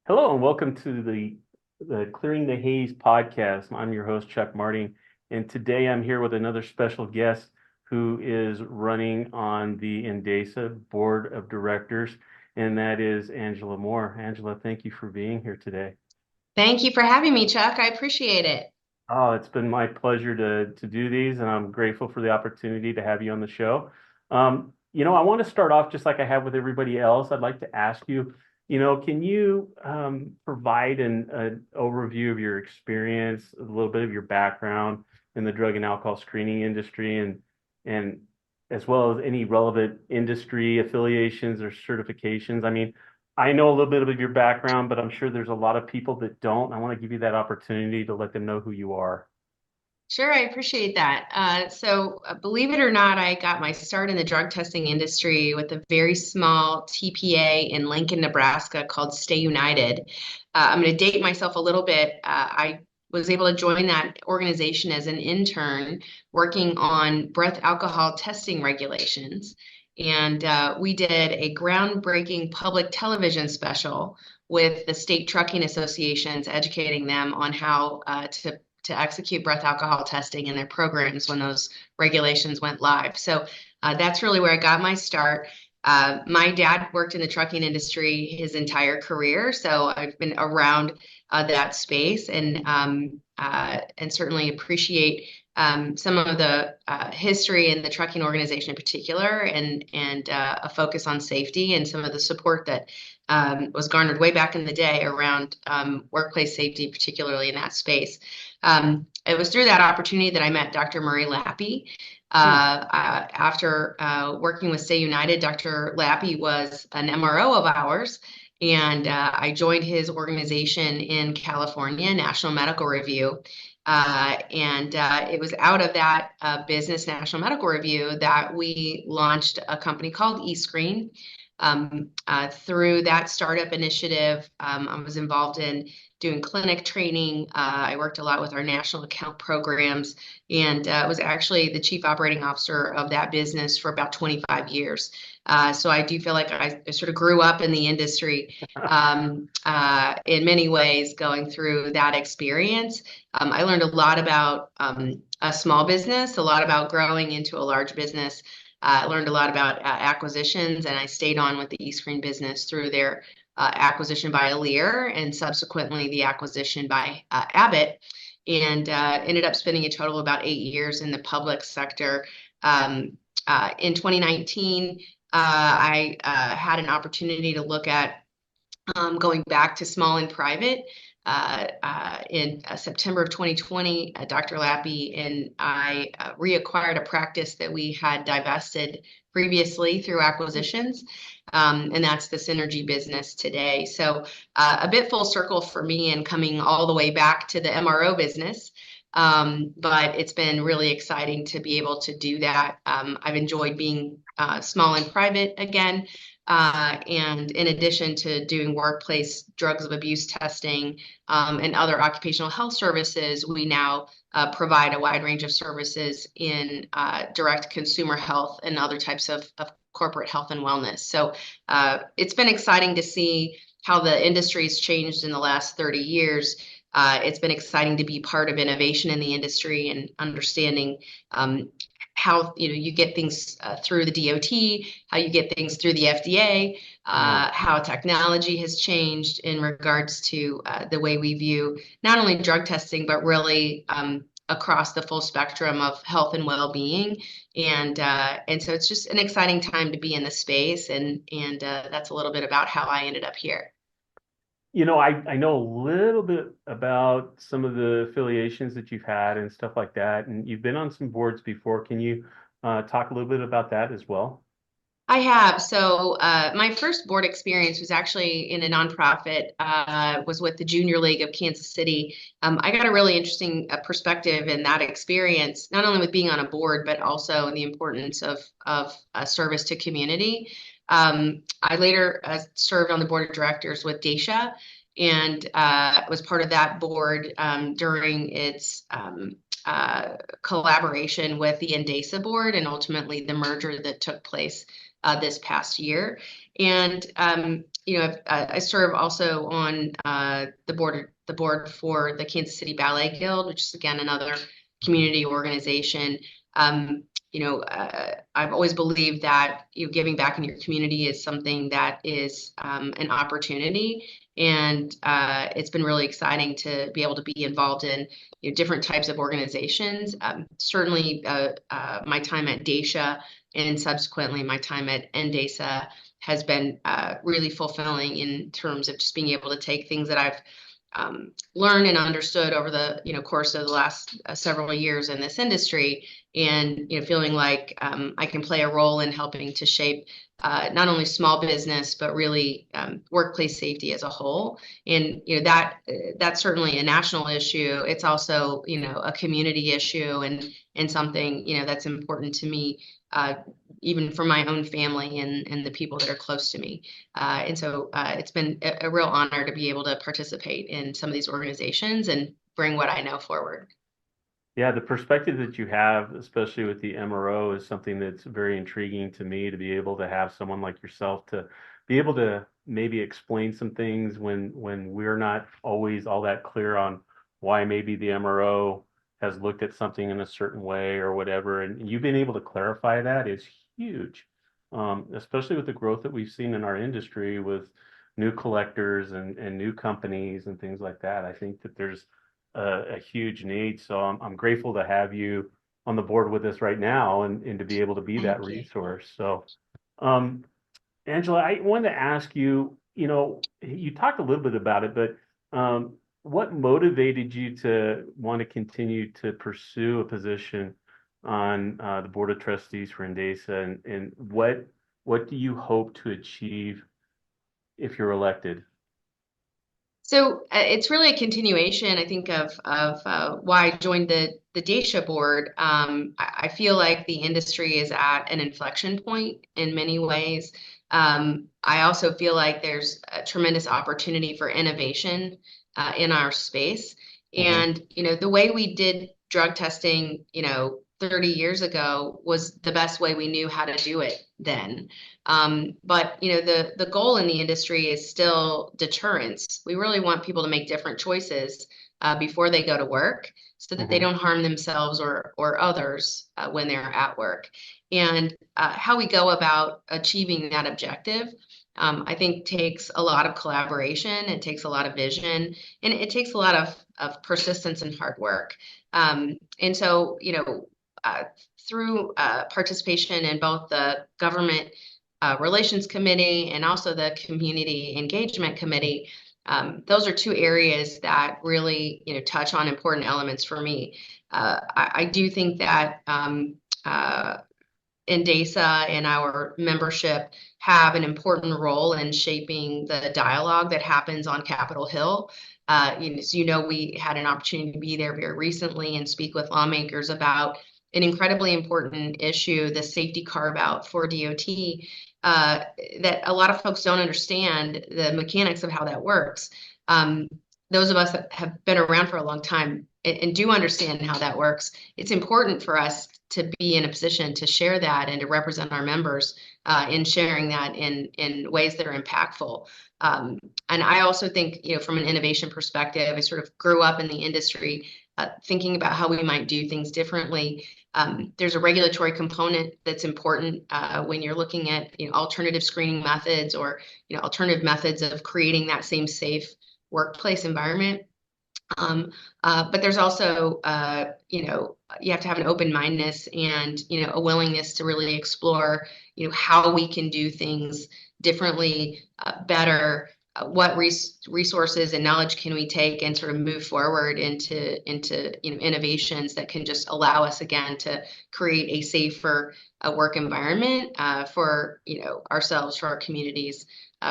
Hello and welcome to the Clearing the Haze podcast. I'm your host, Chuck Marting, and today I'm here with another special guest who is running on the NDASA Board of Directors, and that is Angela Moore. Angela, thank you for being here today. Thank you for having me, Chuck. I appreciate it. Oh, it's been my pleasure to do these, and I'm grateful for the opportunity to have you on the show. I want to start off just like I have with everybody else. I'd like to ask you, can you provide an overview of your experience, a little bit of your background in the drug and alcohol screening industry, and as well as any relevant industry affiliations or certifications? I mean, I know a little bit of your background, but I'm sure there's a lot of people that don't. I want to give you that opportunity to let them know who you are. Sure, I appreciate that. Believe it or not, I got my start in the drug testing industry with a very small TPA in Lincoln, Nebraska called Stay United. I'm going to date myself a little bit. I was able to join that organization as an intern working on breath alcohol testing regulations. And we did a groundbreaking public television special with the state trucking associations, educating them on how to execute breath alcohol testing in their programs when those regulations went live. So that's really where I got my start. My dad worked in the trucking industry his entire career, so I've been around that space and certainly appreciate some of the history in the trucking organization in particular, and a focus on safety and some of the support that was garnered way back in the day around workplace safety, particularly in that space. It was through that opportunity that I met Dr. Murray Lappy. Hmm. After working with Stay United, Dr. Lappy was an MRO of ours, and I joined his organization in California, National Medical Review. It was out of that business, National Medical Review, that we launched a company called eScreen. Through that startup initiative, I was involved in doing clinic training. I worked a lot with our national account programs and was actually the chief operating officer of that business for about 25 years. So I do feel like I sort of grew up in the industry in many ways going through that experience. I learned a lot about a small business, a lot about growing into a large business. I learned a lot about acquisitions, and I stayed on with the eScreen business through their acquisition by Alere and subsequently the acquisition by Abbott, and ended up spending a total of about 8 years in the public sector. In 2019, I had an opportunity to look at going back to small and private. In September of 2020, Dr. Lappy and I reacquired a practice that we had divested previously through acquisitions, and that's the Synergy business today. So a bit full circle for me and coming all the way back to the MRO business. But it's been really exciting to be able to do that. I've enjoyed being small and private again. And in addition to doing workplace drugs of abuse testing and other occupational health services, we now provide a wide range of services in direct consumer health and other types of corporate health and wellness. So it's been exciting to see how the industry's changed in the last 30 years. It's been exciting to be part of innovation in the industry and understanding how you get things through the DOT, how you get things through the FDA, Yeah. how technology has changed in regards to the way we view not only drug testing, but really across the full spectrum of health and well-being. And so it's just an exciting time to be in the space, and that's a little bit about how I ended up here. I know a little bit about some of the affiliations that you've had and stuff like that, and you've been on some boards before. Can you talk a little bit about that as well? I have. So my first board experience was actually in a nonprofit, was with the Junior League of Kansas City. I got a really interesting perspective in that experience, not only with being on a board, but also in the importance of service to community. I later served on the board of directors with DASA and was part of that board during its collaboration with the NDASA board and ultimately the merger that took place this past year. And I serve also on the board for the Kansas City Ballet Guild, which is again another community organization. I've always believed that giving back in your community is something that is an opportunity, and it's been really exciting to be able to be involved in different types of organizations. Certainly, my time at DASA and subsequently my time at NDASA has been really fulfilling in terms of just being able to take things that I've learned and understood over the course of the last several years in this industry, and feeling like I can play a role in helping to shape not only small business but really workplace safety as a whole. And that's certainly a national issue. It's also a community issue, and something that's important to me, even for my own family and the people that are close to me. And so it's been a real honor to be able to participate in some of these organizations and bring what I know forward. Yeah, the perspective that you have, especially with the MRO, is something that's very intriguing to me, to be able to have someone like yourself to be able to maybe explain some things when we're not always all that clear on why maybe the MRO has looked at something in a certain way or whatever. And you've been able to clarify that is huge, especially with the growth that we've seen in our industry with new collectors and new companies and things like that. I think that there's a huge need. So I'm grateful to have you on the board with us right now and to be able to be that resource. So, Angela, I wanted to ask you, you talked a little bit about it, but what motivated you to want to continue to pursue a position on the Board of Trustees for NDASA, and what do you hope to achieve if you're elected? So it's really a continuation, I think, of why I joined the DASA board. I feel like the industry is at an inflection point in many ways. I also feel like there's a tremendous opportunity for innovation in our space. And, the way we did drug testing, 30 years ago was the best way we knew how to do it then. But the goal in the industry is still deterrence. We really want people to make different choices before they go to work, so that they don't harm themselves or others when they're at work. And how we go about achieving that objective, I think, takes a lot of collaboration. It takes a lot of vision, and it takes a lot of persistence and hard work. And so, through participation in both the government relations committee and also the community engagement committee, those are two areas that really touch on important elements for me. I do think that NDASA and our membership have an important role in shaping the dialogue that happens on Capitol Hill. We had an opportunity to be there very recently and speak with lawmakers about an incredibly important issue, the safety carve-out for DOT, that a lot of folks don't understand the mechanics of how that works. Those of us that have been around for a long time and do understand how that works, it's important for us to be in a position to share that and to represent our members in sharing that in ways that are impactful. And I also think, from an innovation perspective, I sort of grew up in the industry thinking about how we might do things differently. There's a regulatory component that's important when you're looking at alternative screening methods or alternative methods of creating that same safe workplace environment. But there's also, you have to have an open-mindedness and, a willingness to really explore, how we can do things differently, better. What resources and knowledge can we take and sort of move forward into innovations that can just allow us again to create a safer work environment for ourselves, for our communities,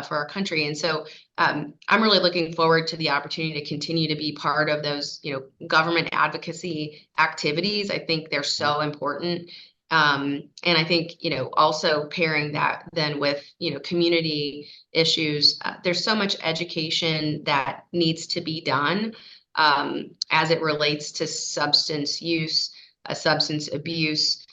for our country. And so I'm really looking forward to the opportunity to continue to be part of those government advocacy activities. I think they're so important. And I think, also pairing that then with, community issues, there's so much education that needs to be done as it relates to substance use, substance abuse,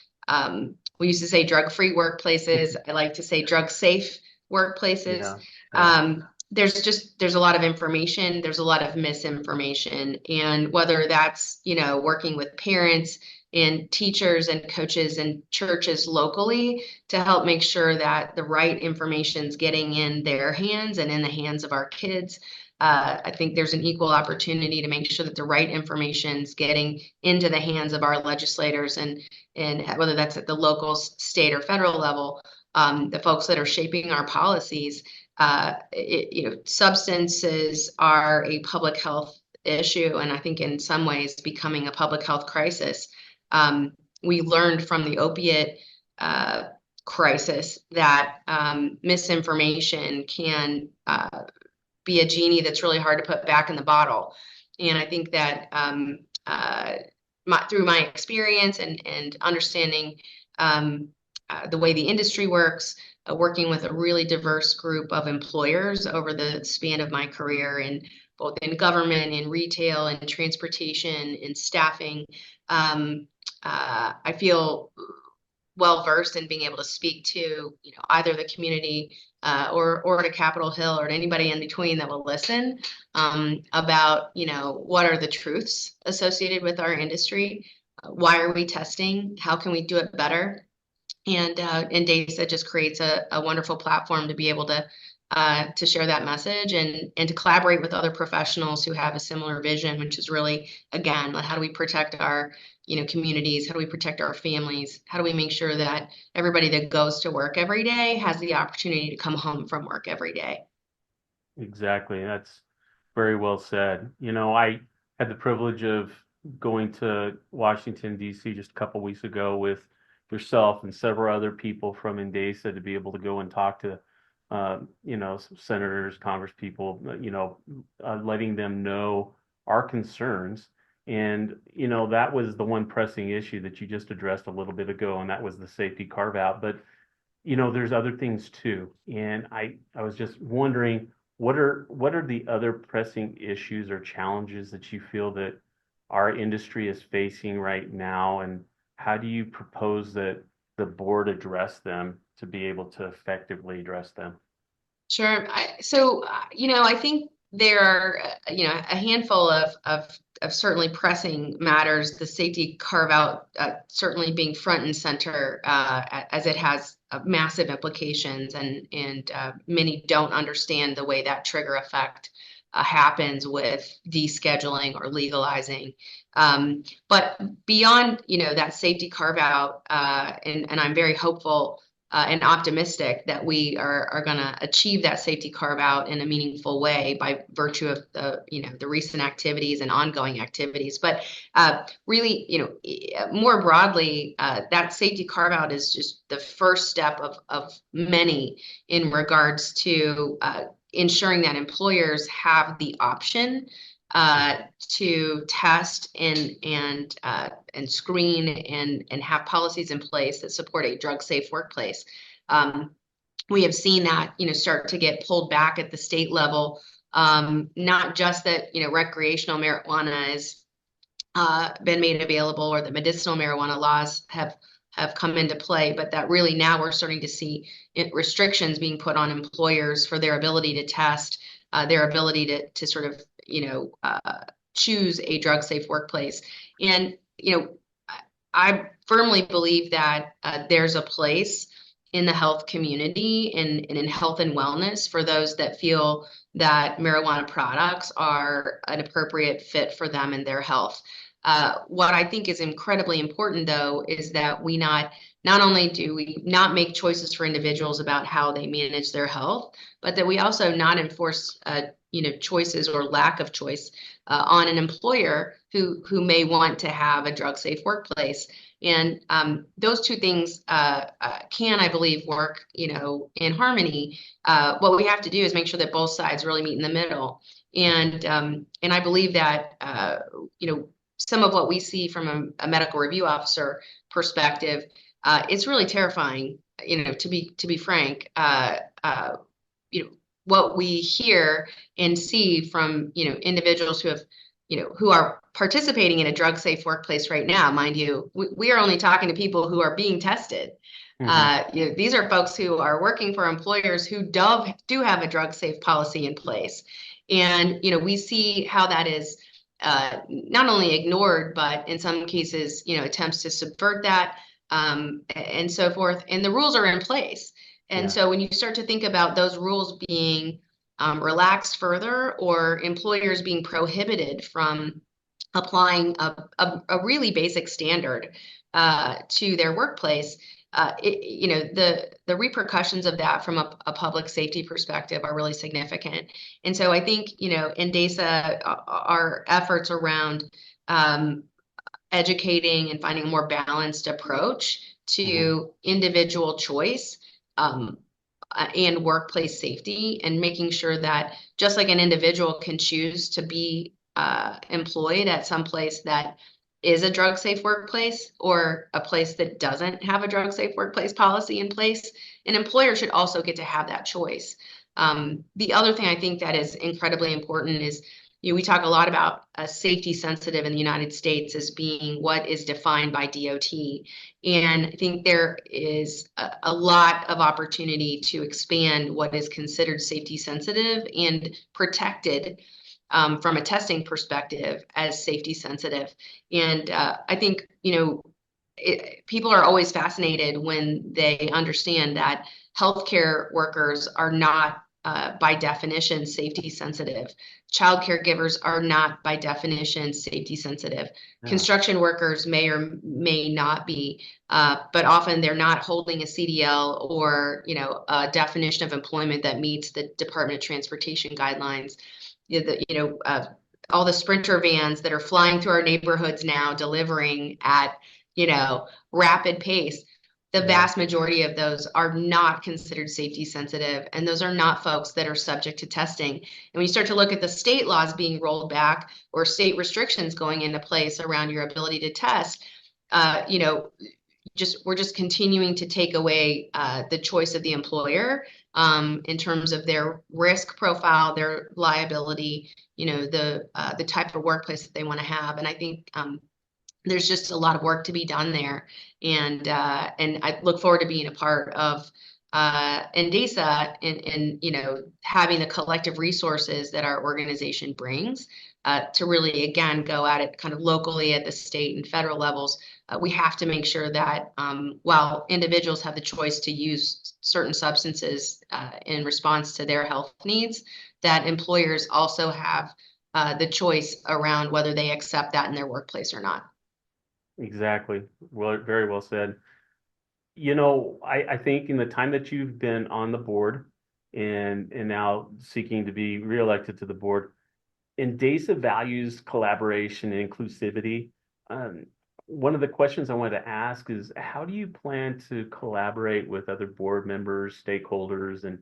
we used to say drug-free workplaces. I like to say drug-safe workplaces. Yeah. Yeah. There's a lot of information, there's a lot of misinformation, and whether that's, working with parents and teachers and coaches and churches locally to help make sure that the right information is getting in their hands and in the hands of our kids. I think there's an equal opportunity to make sure that the right information is getting into the hands of our legislators, and whether that's at the local, state, or federal level, the folks that are shaping our policies. Substances are a public health issue, and I think in some ways becoming a public health crisis. We learned from the opiate crisis that misinformation can be a genie that's really hard to put back in the bottle. And I think that through my experience and understanding the way the industry works, working with a really diverse group of employers over the span of my career, in both in government, in retail, in transportation, in staffing, I feel well versed in being able to speak to either the community or to Capitol Hill or to anybody in between that will listen about what are the truths associated with our industry, why are we testing, how can we do it better, and NDASA just creates a wonderful platform to be able to share that message and to collaborate with other professionals who have a similar vision, which is really, again, how do we protect our communities? How do we protect our families? How do we make sure that everybody that goes to work every day has the opportunity to come home from work every day? Exactly. That's very well said. I had the privilege of going to Washington, D.C. just a couple weeks ago with yourself and several other people from NDASA to be able to go and talk to, senators, congress people, letting them know our concerns. And, that was the one pressing issue that you just addressed a little bit ago, and that was the safety carve out. But, there's other things too. And I was just wondering, what are the other pressing issues or challenges that you feel that our industry is facing right now, and how do you propose that the board address them to be able to effectively address them? Sure. I think there are, a handful of certainly pressing matters, the safety carve out certainly being front and center as it has massive implications, and many don't understand the way that trigger effect happens with descheduling or legalizing. But beyond, that safety carve out, and I'm very hopeful and optimistic that we are going to achieve that safety carve out in a meaningful way by virtue of the recent activities and ongoing activities. But really, more broadly, that safety carve out is just the first step of many in regards to ensuring that employers have the option to test and screen and have policies in place that support a drug safe workplace. We have seen that start to get pulled back at the state level. Not just that recreational marijuana has been made available, or the medicinal marijuana laws have come into play, but that really now we're starting to see restrictions being put on employers for their ability to test, their ability to sort of choose a drug safe workplace. And I firmly believe that there's a place in the health community and in health and wellness for those that feel that marijuana products are an appropriate fit for them and their health. What I think is incredibly important, though, is that we not only do we not make choices for individuals about how they manage their health, but that we also not enforce choices or lack of choice on an employer who may want to have a drug safe workplace. And those two things can, I believe, work in harmony. What we have to do is make sure that both sides really meet in the middle. And I believe that some of what we see from a medical review officer perspective, it's really terrifying. To be frank, what we hear and see from individuals who are participating in a drug safe workplace right now. Mind you, we are only talking to people who are being tested. These are folks who are working for employers who do have a drug safe policy in place. And, we see how that is not only ignored, but in some cases, attempts to subvert that and so forth. And the rules are in place. And so when you start to think about those rules being relaxed further, or employers being prohibited from applying a really basic standard to their workplace, the repercussions of that from a public safety perspective are really significant. And so I think, in NDASA, our efforts around educating and finding a more balanced approach to individual choice and workplace safety, and making sure that just like an individual can choose to be employed at some place that is a drug safe workplace or a place that doesn't have a drug safe workplace policy in place, an employer should also get to have that choice. The other thing I think that is incredibly important is, we talk a lot about safety sensitive in the United States as being what is defined by DOT. And I think there is a lot of opportunity to expand what is considered safety sensitive and protected from a testing perspective as safety sensitive. And I think, people are always fascinated when they understand that healthcare workers are not by definition safety sensitive. Child caregivers are not by definition safety sensitive. Construction workers may or may not be, but often they're not holding a CDL or, a definition of employment that meets the Department of Transportation guidelines. All the Sprinter vans that are flying through our neighborhoods now, delivering at, rapid pace. The vast majority of those are not considered safety sensitive, and those are not folks that are subject to testing. And when you start to look at the state laws being rolled back or state restrictions going into place around your ability to test, we're just continuing to take away the choice of the employer in terms of their risk profile, their liability, the type of workplace that they want to have. And I think there's just a lot of work to be done there. And I look forward to being a part of NDASA and having the collective resources that our organization brings to really, again, go at it kind of locally at the state and federal levels. We have to make sure that while individuals have the choice to use certain substances in response to their health needs, that employers also have the choice around whether they accept that in their workplace or not. Exactly. Well, very well said. I think in the time that you've been on the board and now seeking to be reelected to the board, NDASA values collaboration and inclusivity. One of the questions I wanted to ask is, how do you plan to collaborate with other board members, stakeholders, and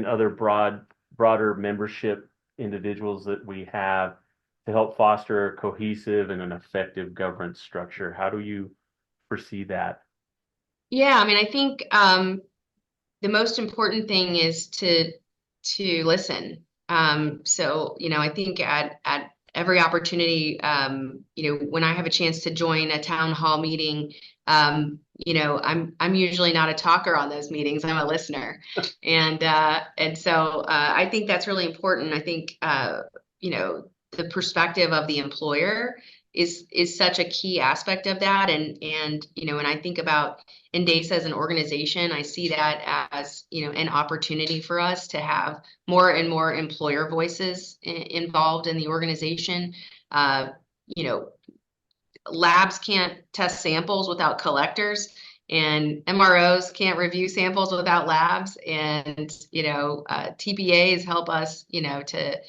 other broader membership individuals that we have to help foster a cohesive and an effective governance structure? How do you foresee that? Yeah, I mean, I think the most important thing is to listen. So, I think at every opportunity, when I have a chance to join a town hall meeting, I'm usually not a talker on those meetings. I'm a listener, and so I think that's really important. I think the perspective of the employer is such a key aspect of that. And when I think about NDASA as an organization, I see that as an opportunity for us to have more and more employer voices involved in the organization. Labs can't test samples without collectors, and MROs can't review samples without labs. And TPAs help us to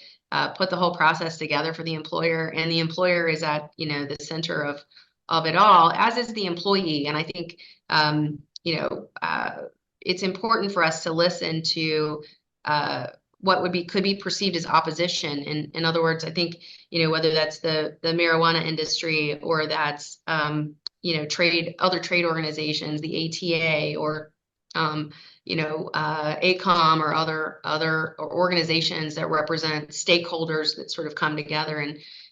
put the whole process together for the employer, and the employer is at the center of it all, as is the employee. And I think it's important for us to listen to what could be perceived as opposition. In other words, I think whether that's the marijuana industry, or that's other trade organizations, the ATA, or ACOM, or other organizations that represent stakeholders that sort of come together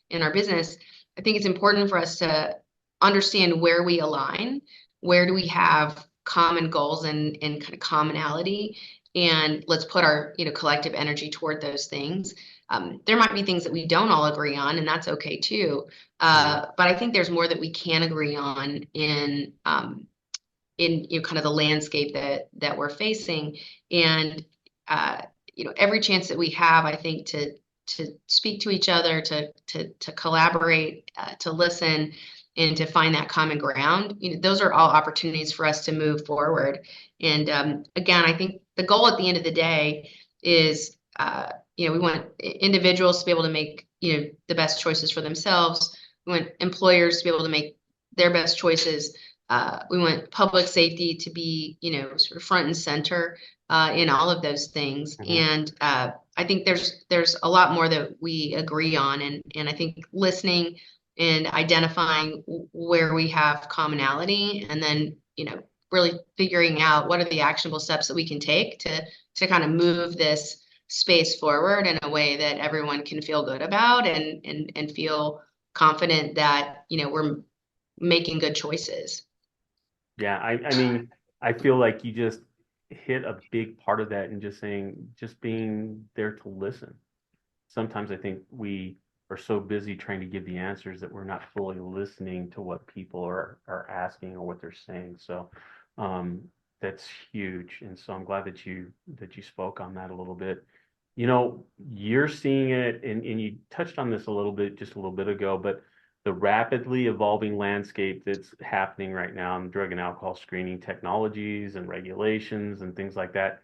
in our business. I think it's important for us to understand where we align, where do we have common goals and kind of commonality, and let's put our, collective energy toward those things. There might be things that we don't all agree on, and that's okay too. Mhm. But I think there's more that we can agree on in kind of the landscape that we're facing, and every chance that we have, I think, to speak to each other, to collaborate, to listen, and to find that common ground. Those are all opportunities for us to move forward. And again, I think the goal at the end of the day is, we want individuals to be able to make, the best choices for themselves. We want employers to be able to make their best choices. We want public safety to be, sort of front and center in all of those things. Mhm. And I think there's a lot more that we agree on, and I think listening and identifying where we have commonality, and then really figuring out what are the actionable steps that we can take to kind of move this space forward in a way that everyone can feel good about, and feel confident that we're making good choices. Yeah, I mean, I feel like you just hit a big part of that in just being there to listen. Sometimes I think we are so busy trying to give the answers that we're not fully listening to what people are asking or what they're saying. So um, that's huge. And so I'm glad that you spoke on that a little bit. You're seeing it, and you touched on this a little bit just a little bit ago, but the rapidly evolving landscape that's happening right now in drug and alcohol screening technologies and regulations and things like that.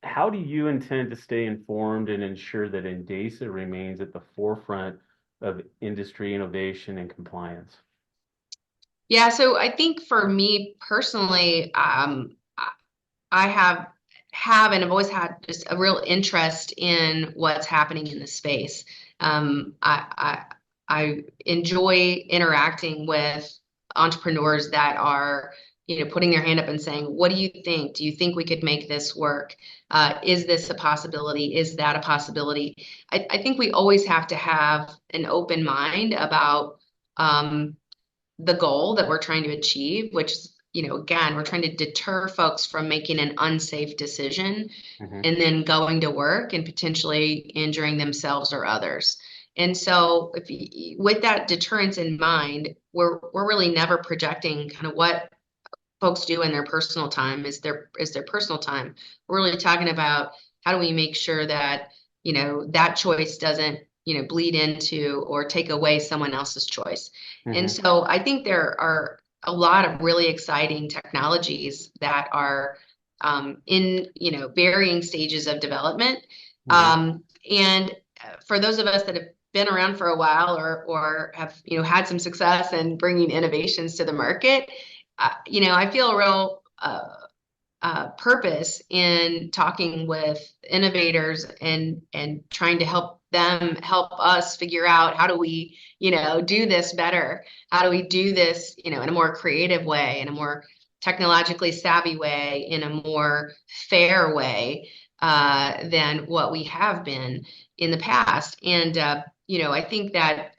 How do you intend to stay informed and ensure that NDASA remains at the forefront of industry innovation and compliance? Yeah, so I think for me personally, I have and have always had just a real interest in what's happening in the space. I enjoy interacting with entrepreneurs that are, putting their hand up and saying, "What do you think? Do you think we could make this work? Is this a possibility? Is that a possibility?" I think we always have to have an open mind about the goal that we're trying to achieve, which is, again, we're trying to deter folks from making an unsafe decision Hmm. and then going to work and potentially injuring themselves or others. And so, with that deterrence in mind, we're really never projecting kind of what folks do in their personal time is their personal time. We're really talking about how do we make sure that that choice doesn't bleed into or take away someone else's choice. And Hmm. so I think there are a lot of really exciting technologies that are in varying stages of development. Hmm. And for those of us that have been around for a while, or have had some success in bringing innovations to the market, I feel a real purpose in talking with innovators and trying to help them help us figure out how do we, do this better? How do we do this, in a more creative way, in a more technologically savvy way, in a more fair way than what we have been in the past? And I think that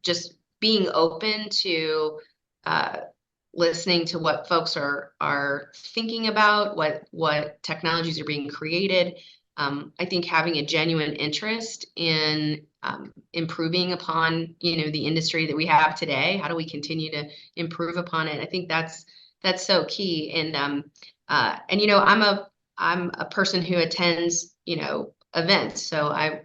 just being open to uh, listening to what folks are thinking about, what technologies are being created. I think having a genuine interest in improving upon the industry that we have today. How do we continue to improve upon it? I think that's so key. And I'm a person who attends events. So I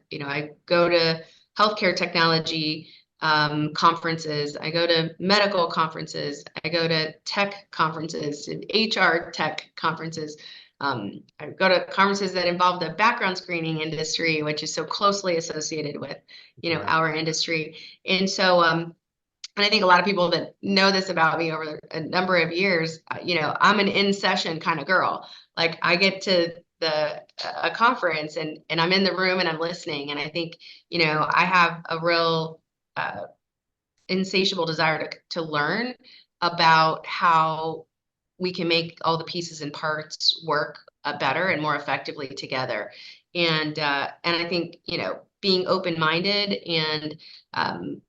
go to healthcare technology conferences. I go to medical conferences. I go to tech conferences, and HR tech conferences. I go to conferences that involve the background screening industry, which is so closely associated with, Yeah. our industry. And so, and I think a lot of people that know this about me over a number of years, I'm an in session kind of girl. Like I get to a conference and I'm in the room and I'm listening. And I think, I have a real uh, insatiable desire to learn about how we can make all the pieces and parts work better and more effectively together. And I think being open minded and um,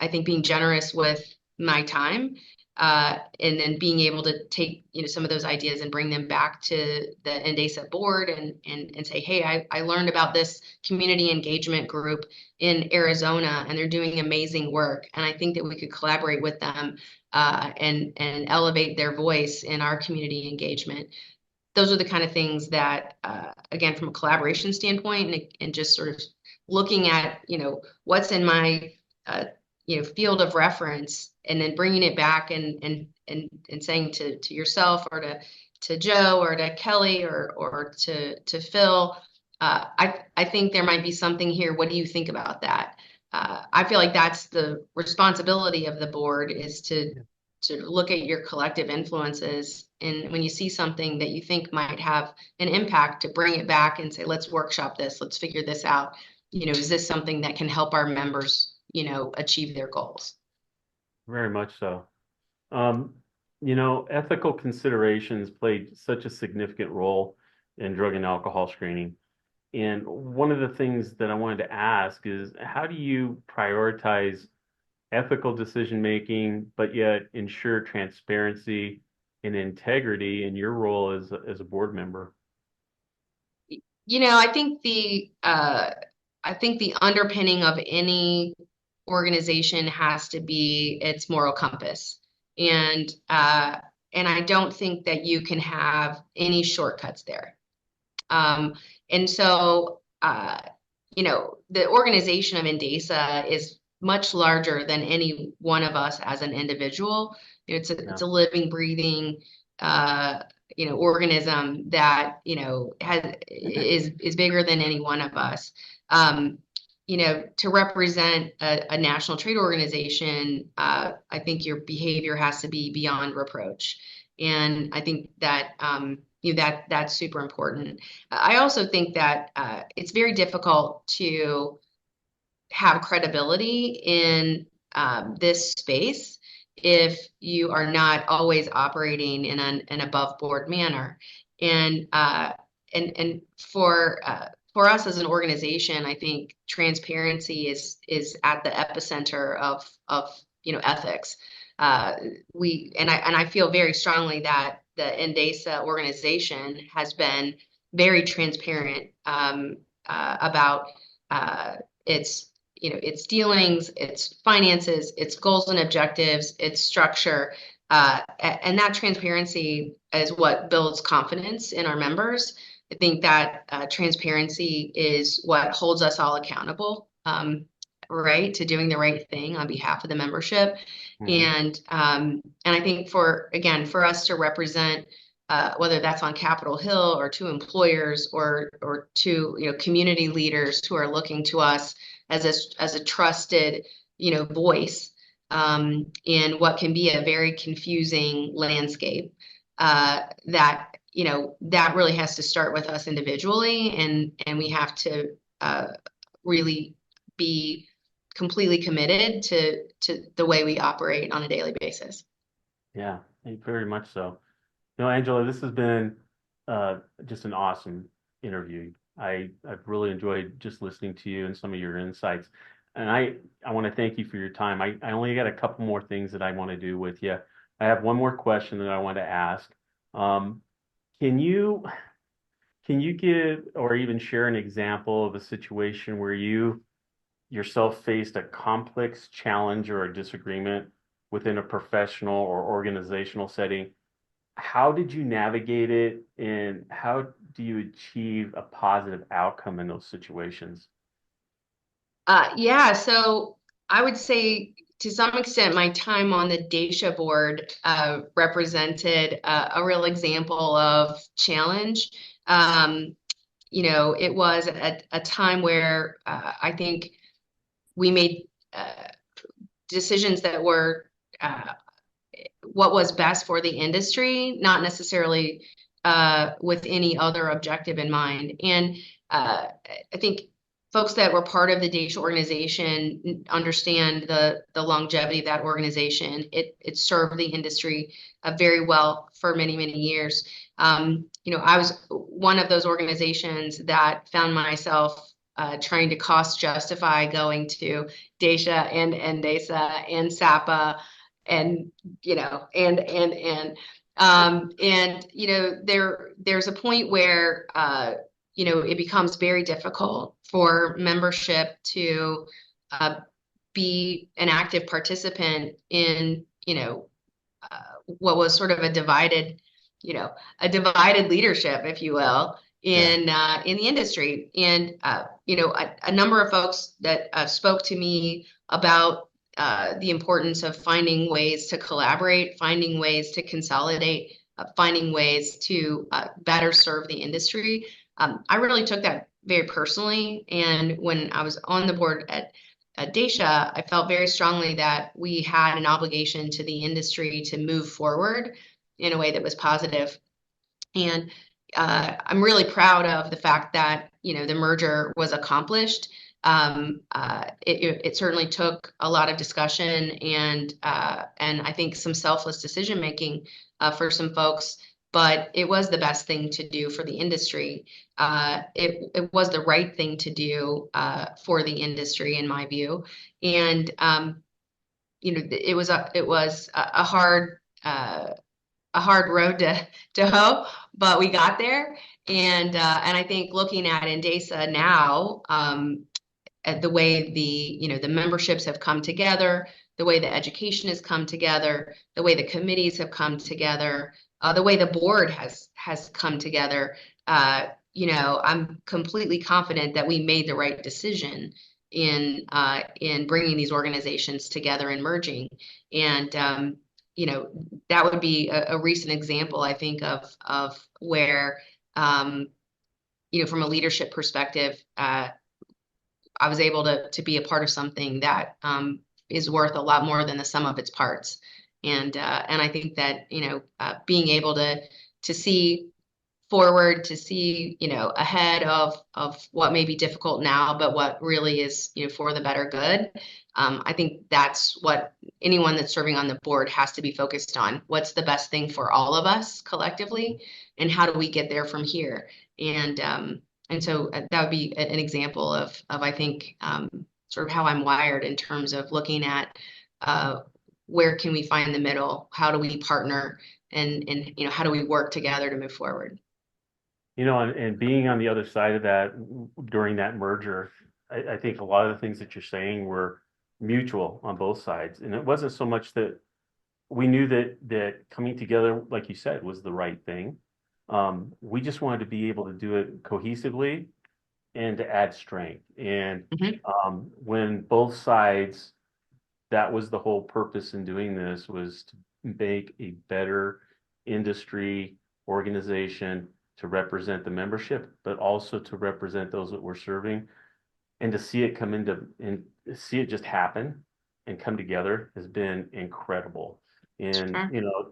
I think being generous with my time, and then being able to take, some of those ideas and bring them back to the NDASA board and say, hey, I learned about this community engagement group in Arizona, and they're doing amazing work. And I think that we could collaborate with them and elevate their voice in our community engagement. Those are the kind of things that, again, from a collaboration standpoint and just sort of looking at, what's in my, field of reference, and then bringing it back and saying to yourself or to Joe or to Kelly or to Phil, I think there might be something here. What do you think about that? I feel like that's the responsibility of the board, is to look at your collective influences. And when you see something that you think might have an impact, to bring it back and say, let's workshop this, let's figure this out. Is this something that can help our members, achieve their goals? Very much so. Ethical considerations played such a significant role in drug and alcohol screening. And one of the things that I wanted to ask is, how do you prioritize ethical decision making, but yet ensure transparency and integrity in your role as a board member? I think the underpinning of any organization has to be its moral compass. And I don't think that you can have any shortcuts there. And so, the organization of NDASA is much larger than any one of us as an individual. It's a living, breathing, organism that, is bigger than any one of us. To represent a national trade organization, I think your behavior has to be beyond reproach. And I think that, that's super important. I also think that it's very difficult to have credibility in this space if you are not always operating in an above board manner. And for us as an organization, I think transparency is at the epicenter of ethics. I feel very strongly that the NDASA organization has been very transparent about its dealings, its finances, its goals and objectives, its structure, and that transparency is what builds confidence in our members. I think that transparency is what holds us all accountable, right, to doing the right thing on behalf of the membership. And I think for us to represent, whether that's on Capitol Hill or to employers or to community leaders who are looking to us as a trusted voice in what can be a very confusing landscape, that really has to start with us individually, and we have to really be completely committed to the way we operate on a daily basis. Yeah, very much so. Angela, this has been just an awesome interview. I've really enjoyed just listening to you and some of your insights. And I want to thank you for your time. I only got a couple more things that I want to do with you. I have one more question that I want to ask. Can you give or even share an example of a situation where you yourself faced a complex challenge or a disagreement within a professional or organizational setting? How did you navigate it, and how do you achieve a positive outcome in those situations? Yeah, so I would say to some extent my time on the NDASA board represented a real example of challenge. It was a time where I think we made decisions that were what was best for the industry, not necessarily with any other objective in mind. And I think folks that were part of the NDASA organization understand the longevity of that organization. It served the industry very well for many, many years. I was one of those organizations that found myself trying to cost justify going to DASA and NDASA and SAPA and, there's a point where, it becomes very difficult for membership to be an active participant in, what was sort of a divided leadership, if you will, in the industry. And a number of folks that spoke to me about the importance of finding ways to collaborate, finding ways to consolidate, finding ways to better serve the industry. I really took that very personally. And when I was on the board at DASA, I felt very strongly that we had an obligation to the industry to move forward in a way that was positive. And I'm really proud of the fact that, the merger was accomplished. It certainly took a lot of discussion and I think some selfless decision making for some folks, but it was the best thing to do for the industry. It was the right thing to do for the industry, in my view. And it was a hard road to hoe, but we got there. And I think looking at NDASA now, at the way the memberships have come together, the way the education has come together, the way the committees have come together, the way the board has come together, I'm completely confident that we made the right decision in bringing these organizations together and merging. And that would be a recent example, I think, of where from a leadership perspective, I was able to be a part of something that is worth a lot more than the sum of its parts. And I think that being able to see forward, to see ahead of what may be difficult now, but what really is for the better good. I think that's what anyone that's serving on the board has to be focused on. What's the best thing for all of us collectively, and how do we get there from here? And so that would be an example of I think sort of how I'm wired in terms of looking at where can we find the middle? How do we partner? And how do we work together to move forward? And being on the other side of that during that merger, I think a lot of the things that you're saying were mutual on both sides. And it wasn't so much that we knew that coming together, like you said, was the right thing. We just wanted to be able to do it cohesively and to add strength. And when both sides, that was the whole purpose in doing this, was to make a better industry organization to represent the membership, but also to represent those that we're serving, and to see it come into and see it just happen and come together has been incredible. And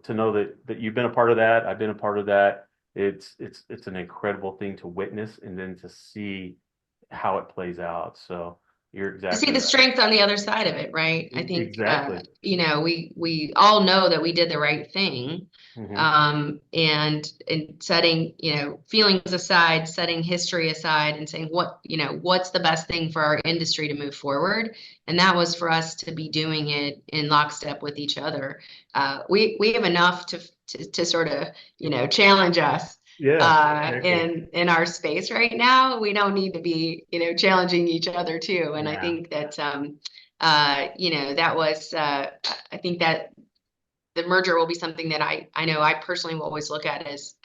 to know that you've been a part of that, I've been a part of that. It's an incredible thing to witness and then to see how it plays out. So you're exactly to see the strength on the other side of it, right? I think exactly. We all know that we did the right thing. And setting feelings aside, setting history aside, and saying what's the best thing for our industry to move forward. And that was for us to be doing it in lockstep with each other. We have enough to sort of challenge us in our space right now. We don't need to be challenging each other too. And I think that that was I think that the merger will be something that I know I personally will always look at as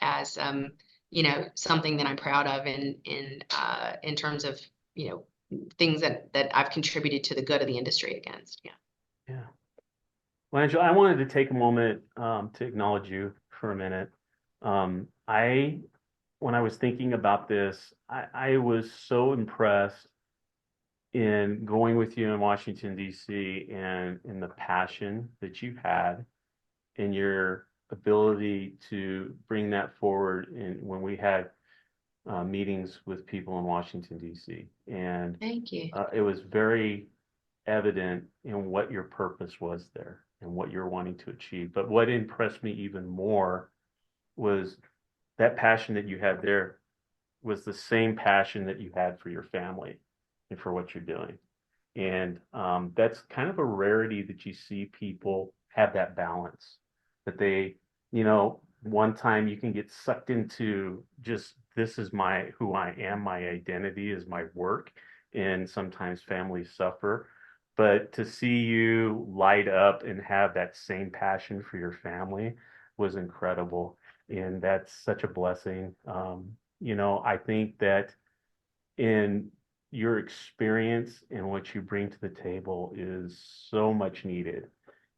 something that I'm proud of in terms of things that I've contributed to the good of the industry against. Yeah. Well, Angela, I wanted to take a moment to acknowledge you for a minute. When I was thinking about this, I was so impressed in going with you in Washington, D.C. and in the passion that you had and your ability to bring that forward when we had meetings with people in Washington, D.C. And thank you. It was very evident in what your purpose was there and what you're wanting to achieve. But what impressed me even more was that passion that you had there was the same passion that you had for your family and for what you're doing. And that's kind of a rarity that you see people have that balance, that they, one time you can get sucked into just this is who I am, my identity is my work, and sometimes families suffer. But to see you light up and have that same passion for your family was incredible. And that's such a blessing. I think that in your experience and what you bring to the table is so much needed.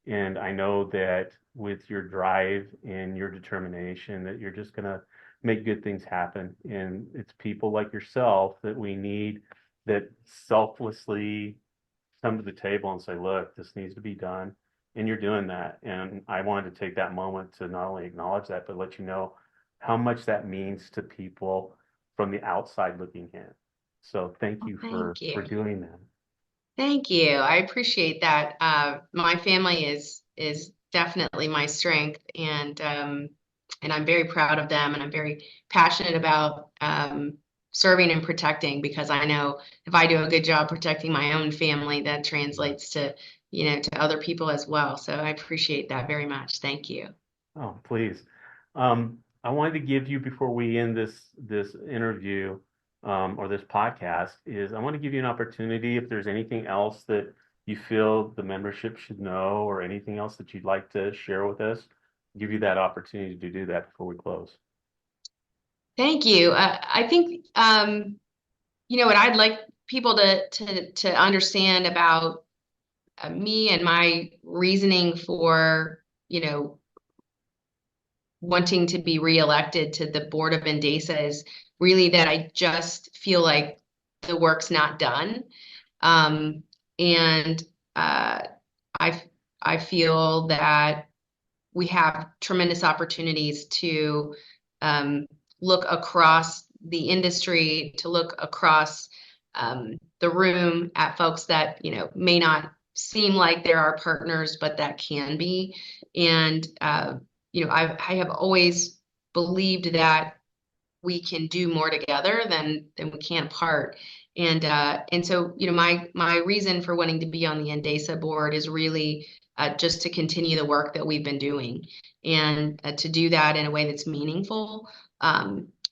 And I know that with your drive and your determination that you're just going to make good things happen. And it's people like yourself that we need that selflessly come to the table and say, look, this needs to be done. And you're doing that. And I wanted to take that moment to not only acknowledge that, but let you know how much that means to people from the outside looking in. So thank Well, you thank for you. doing that. Thank you. I appreciate that. My family is definitely my strength, and I'm very proud of them, and I'm very passionate about serving and protecting, because I know if I do a good job protecting my own family, that translates to, to other people as well. So I appreciate that very much. Thank you. Oh, please. I wanted to give you before we end this interview or this podcast is I want to give you an opportunity if there's anything else that you feel the membership should know or anything else that you'd like to share with us, give you that opportunity to do that before we close. Thank you. I think what I'd like people to understand about me and my reasoning for, wanting to be reelected to the board of NDASA is really that I just feel like the work's not done. And I, I feel that we have tremendous opportunities to look across the industry, to look across the room at folks that, may not seem like they're our partners, but that can be. And, I have always believed that we can do more together than we can apart. And so, my reason for wanting to be on the NDASA board is really just to continue the work that we've been doing, and to do that in a way that's meaningful.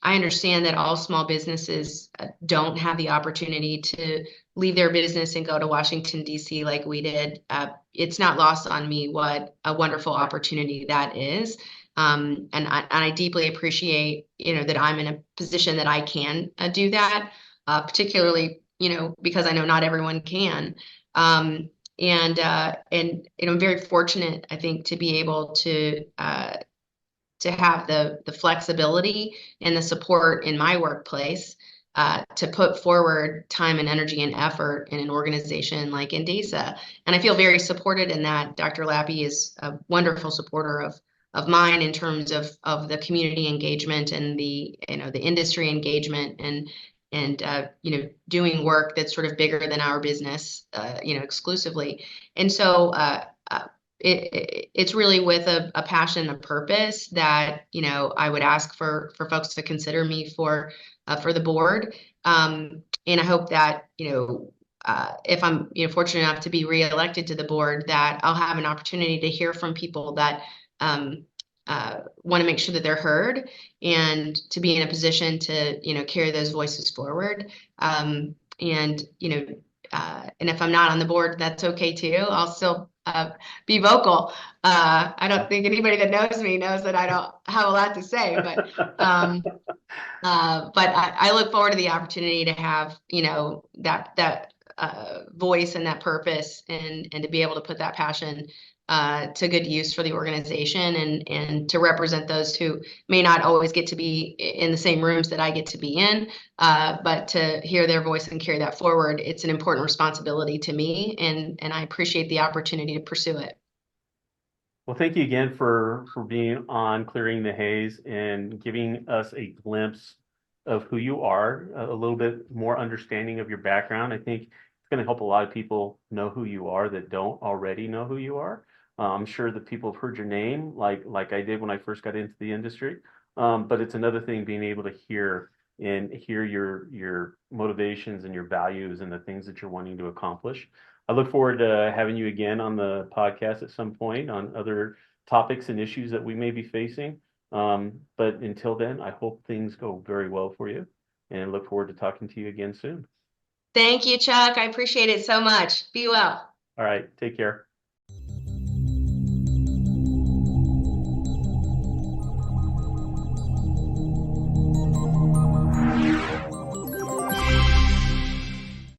I understand that all small businesses don't have the opportunity to leave their business and go to Washington, D.C. like we did. It's not lost on me what a wonderful opportunity that is. And I deeply appreciate, that I'm in a position that I can do that, particularly, because I know not everyone can. And I'm very fortunate, I think, to be able to have the flexibility and the support in my workplace to put forward time and energy and effort in an organization like NDASA. And I feel very supported in that. Dr. Lappy is a wonderful supporter of mine in terms of the community engagement and the industry engagement, and doing work that's sort of bigger than our business, exclusively. And so it's really with a passion and a purpose that, I would ask for folks to consider me for the board. And I hope that, if I'm, fortunate enough to be reelected to the board, that I'll have an opportunity to hear from people that want to make sure that they're heard, and to be in a position to, carry those voices forward. And if I'm not on the board, that's okay too. I'll still be vocal. I don't think anybody that knows me knows that I don't have a lot to say, but I look forward to the opportunity to have, that voice and that purpose, and to be able to put that passion to good use for the organization, and to represent those who may not always get to be in the same rooms that I get to be in, but to hear their voice and carry that forward. It's an important responsibility to me, and I appreciate the opportunity to pursue it. Well, thank you again for being on Clearing the Haze and giving us a glimpse of who you are, a little bit more understanding of your background. I think it's going to help a lot of people know who you are that don't already know who you are. I'm sure that people have heard your name, like I did when I first got into the industry. But it's another thing being able to hear and hear your motivations and your values and the things that you're wanting to accomplish. I look forward to having you again on the podcast at some point on other topics and issues that we may be facing. But until then, I hope things go very well for you and look forward to talking to you again soon. Thank you, Chuck. I appreciate it so much. Be well. All right, take care.